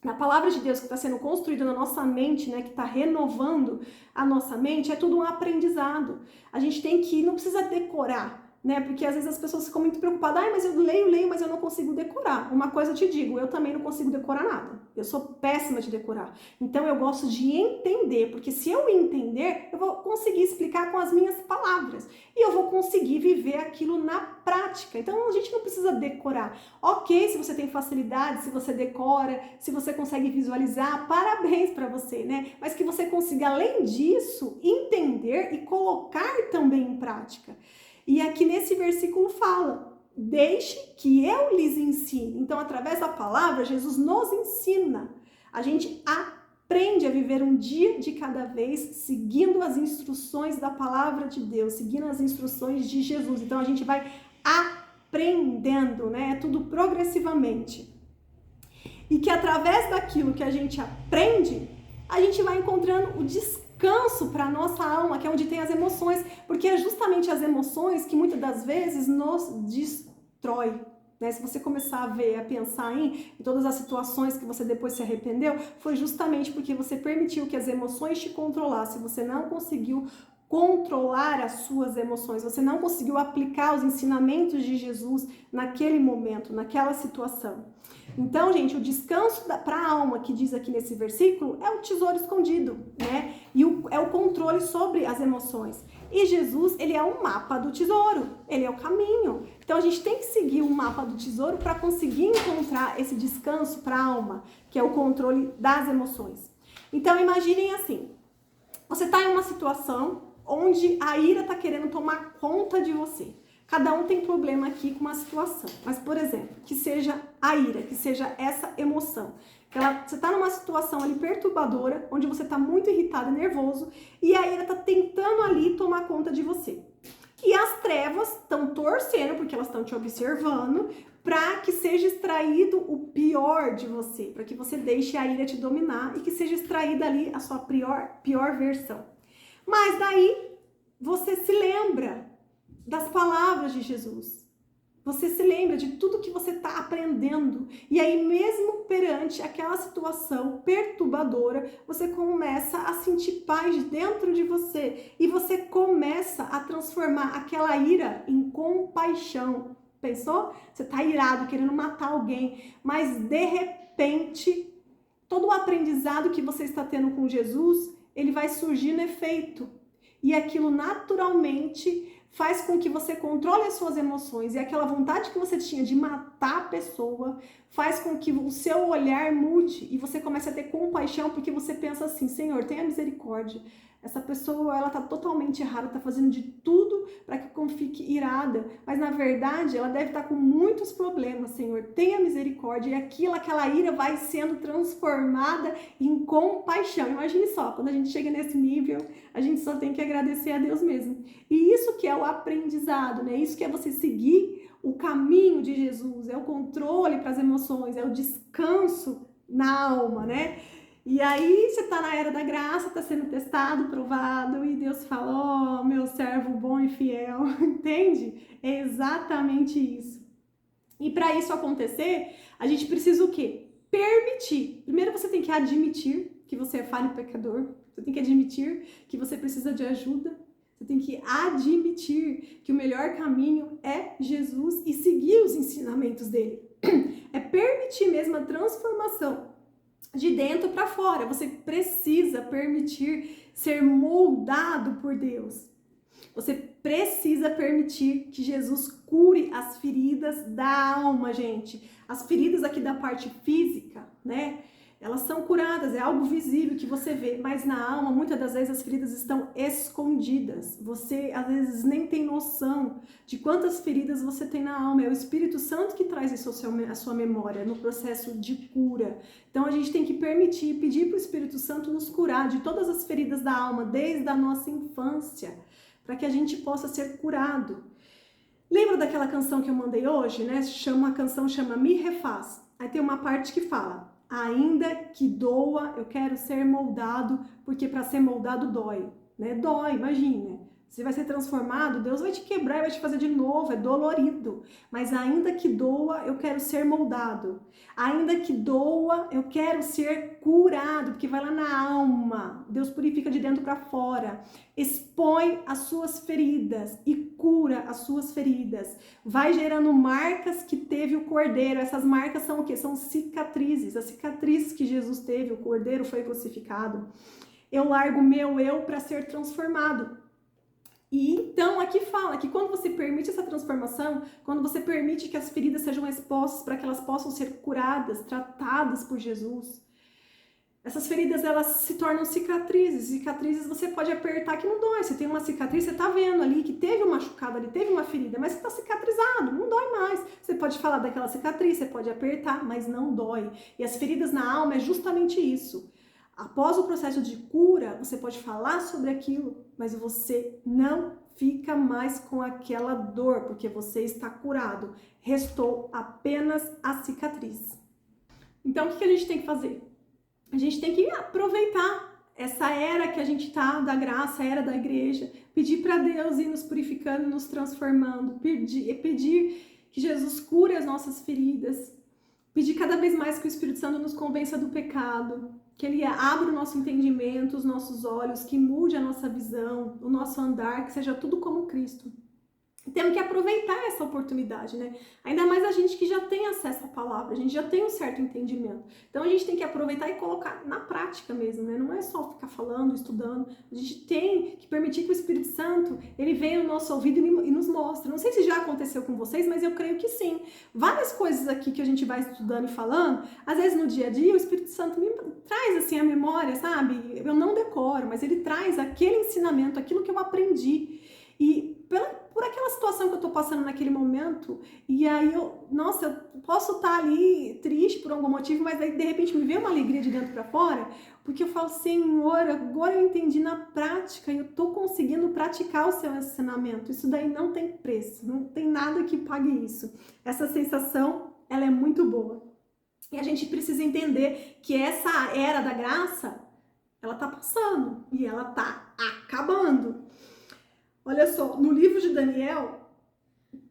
na palavra de Deus que está sendo construída na nossa mente, né, que está renovando a nossa mente, é tudo um aprendizado. A gente tem que, não precisa decorar, né, porque às vezes as pessoas ficam muito preocupadas, mas eu leio, mas eu não consigo decorar. Uma coisa eu te digo, eu também não consigo decorar nada. Eu sou péssima de decorar. Então eu gosto de entender, porque se eu entender, eu vou conseguir explicar com as minhas palavras. E eu vou conseguir viver aquilo na prática. Então a gente não precisa decorar. Ok, se você tem facilidade, se você decora, se você consegue visualizar, parabéns para você, né? Mas que você consiga, além disso, entender e colocar também em prática. E aqui nesse versículo fala, deixe que eu lhes ensine. Então, através da palavra, Jesus nos ensina. A gente aprende a viver um dia de cada vez, seguindo as instruções da palavra de Deus, seguindo as instruções de Jesus. Então, a gente vai aprendendo, né? É tudo progressivamente. E que através daquilo que a gente aprende, a gente vai encontrando o descanso para a nossa alma, que é onde tem as emoções, porque é justamente as emoções que muitas das vezes nos destrói, né? Se você começar a ver, a pensar em todas as situações que você depois se arrependeu, foi justamente porque você permitiu que as emoções te controlassem, você não conseguiu controlar as suas emoções, você não conseguiu aplicar os ensinamentos de Jesus naquele momento, naquela situação. Então, gente, o descanso para a alma, que diz aqui nesse versículo, é o tesouro escondido, né? E é o controle sobre as emoções. E Jesus, ele é o mapa do tesouro, ele é o caminho. Então, a gente tem que seguir o mapa do tesouro para conseguir encontrar esse descanso para a alma, que é o controle das emoções. Então, imaginem assim, você está em uma situação onde a ira está querendo tomar conta de você. Cada um tem problema aqui com uma situação, mas, por exemplo, que seja a ira, que seja essa emoção. Você está numa situação ali perturbadora, onde você está muito irritado e nervoso, e a ira está tentando ali tomar conta de você. E as trevas estão torcendo, porque elas estão te observando, para que seja extraído o pior de você, para que você deixe a ira te dominar e que seja extraída ali a sua pior versão. Mas daí você se lembra das palavras de Jesus. Você se lembra de tudo que você está aprendendo. E aí, mesmo perante aquela situação perturbadora, você começa a sentir paz dentro de você. E você começa a transformar aquela ira em compaixão. Pensou? Você está irado, querendo matar alguém. Mas, de repente, todo o aprendizado que você está tendo com Jesus, ele vai surgir no efeito. E aquilo naturalmente faz com que você controle as suas emoções, e aquela vontade que você tinha de matar a pessoa faz com que o seu olhar mude e você comece a ter compaixão, porque você pensa assim, Senhor, tenha misericórdia, essa pessoa, ela tá totalmente errada, tá fazendo de tudo para que eu fique irada, mas na verdade ela deve estar com muitos problemas, Senhor, tenha misericórdia, e aquela ira vai sendo transformada em compaixão. Imagine só, quando a gente chega nesse nível, a gente só tem que agradecer a Deus mesmo. E isso que é o aprendizado, né? Isso que é você seguir o caminho de Jesus, é o controle para as emoções, é o descanso na alma, né? E aí você tá na era da graça, tá sendo testado, provado, e Deus fala, ó, meu servo bom e fiel, entende? É exatamente isso. E para isso acontecer, a gente precisa o quê? Permitir. Primeiro você tem que admitir que você é falho e pecador, você tem que admitir que você precisa de ajuda, Você tem que admitir que o melhor caminho é Jesus e seguir os ensinamentos dele. É permitir mesmo a transformação de dentro para fora. Você precisa permitir ser moldado por Deus. Você precisa permitir que Jesus cure as feridas da alma, gente. As feridas aqui da parte física, né? Elas são curadas, é algo visível que você vê, mas na alma, muitas das vezes as feridas estão escondidas. Você, às vezes, nem tem noção de quantas feridas você tem na alma. É o Espírito Santo que traz isso à sua memória, no processo de cura. Então, a gente tem que permitir, pedir para o Espírito Santo nos curar de todas as feridas da alma, desde a nossa infância, para que a gente possa ser curado. Lembra daquela canção que eu mandei hoje, né? A canção chama Me Refaz. Aí tem uma parte que fala: ainda que doa, eu quero ser moldado, porque para ser moldado dói, né? Dói, imagina. Você vai ser transformado, Deus vai te quebrar e vai te fazer de novo, é dolorido. Mas ainda que doa, eu quero ser moldado. Ainda que doa, eu quero ser curado, porque vai lá na alma. Deus purifica de dentro para fora. Expõe as suas feridas e cura as suas feridas. Vai gerando marcas que teve o Cordeiro. Essas marcas são o quê? São cicatrizes. As cicatrizes que Jesus teve, o Cordeiro foi crucificado. Eu largo meu eu para ser transformado. E então aqui fala que quando você permite essa transformação, quando você permite que as feridas sejam expostas para que elas possam ser curadas, tratadas por Jesus, essas feridas elas se tornam cicatrizes. Cicatrizes você pode apertar que não dói. Você tem uma cicatriz, você tá vendo ali que teve um machucado ali, teve uma ferida, mas você tá cicatrizado, não dói mais. Você pode falar daquela cicatriz, você pode apertar, mas não dói. E as feridas na alma é justamente isso. Após o processo de cura, você pode falar sobre aquilo, mas você não fica mais com aquela dor, porque você está curado. Restou apenas a cicatriz. Então, o que a gente tem que fazer? A gente tem que aproveitar essa era que a gente está, da graça, a era da igreja, pedir para Deus ir nos purificando, nos transformando, pedir que Jesus cure as nossas feridas, pedir cada vez mais que o Espírito Santo nos convença do pecado, que Ele abra o nosso entendimento, os nossos olhos, que mude a nossa visão, o nosso andar, que seja tudo como Cristo. Temos que aproveitar essa oportunidade, né? Ainda mais a gente que já tem acesso à palavra, a gente já tem um certo entendimento. Então a gente tem que aproveitar e colocar na prática mesmo, né? Não é só ficar falando, estudando. A gente tem que permitir que o Espírito Santo, ele venha no nosso ouvido e nos mostre. Não sei se já aconteceu com vocês, mas eu creio que sim. Várias coisas aqui que a gente vai estudando e falando, às vezes no dia a dia o Espírito Santo me traz assim a memória, sabe? Eu não decoro, mas ele traz aquele ensinamento, aquilo que eu aprendi. E por aquela situação que eu tô passando naquele momento, e aí eu posso estar ali triste por algum motivo, mas aí de repente me vê uma alegria de dentro para fora, porque eu falo, Senhor, agora eu entendi na prática e eu tô conseguindo praticar o seu ensinamento. Isso daí não tem preço, não tem nada que pague isso. Essa sensação, ela é muito boa. E a gente precisa entender que essa era da graça, ela tá passando e ela tá acabando. Olha só, no livro de Daniel,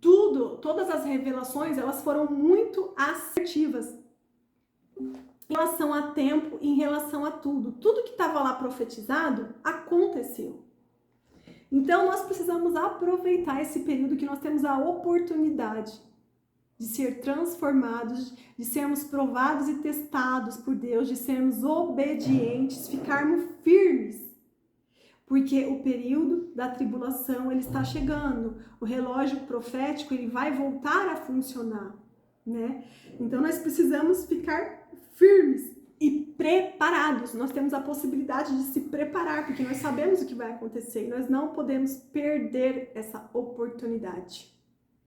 todas as revelações, elas foram muito assertivas em relação a tempo, em relação a tudo. Tudo que estava lá profetizado aconteceu. Então, nós precisamos aproveitar esse período que nós temos a oportunidade de ser transformados, de sermos provados e testados por Deus, de sermos obedientes, ficarmos firmes. Porque o período da tribulação, ele está chegando. O relógio profético, ele vai voltar a funcionar, né? Então, nós precisamos ficar firmes e preparados. Nós temos a possibilidade de se preparar, porque nós sabemos o que vai acontecer. E nós não podemos perder essa oportunidade.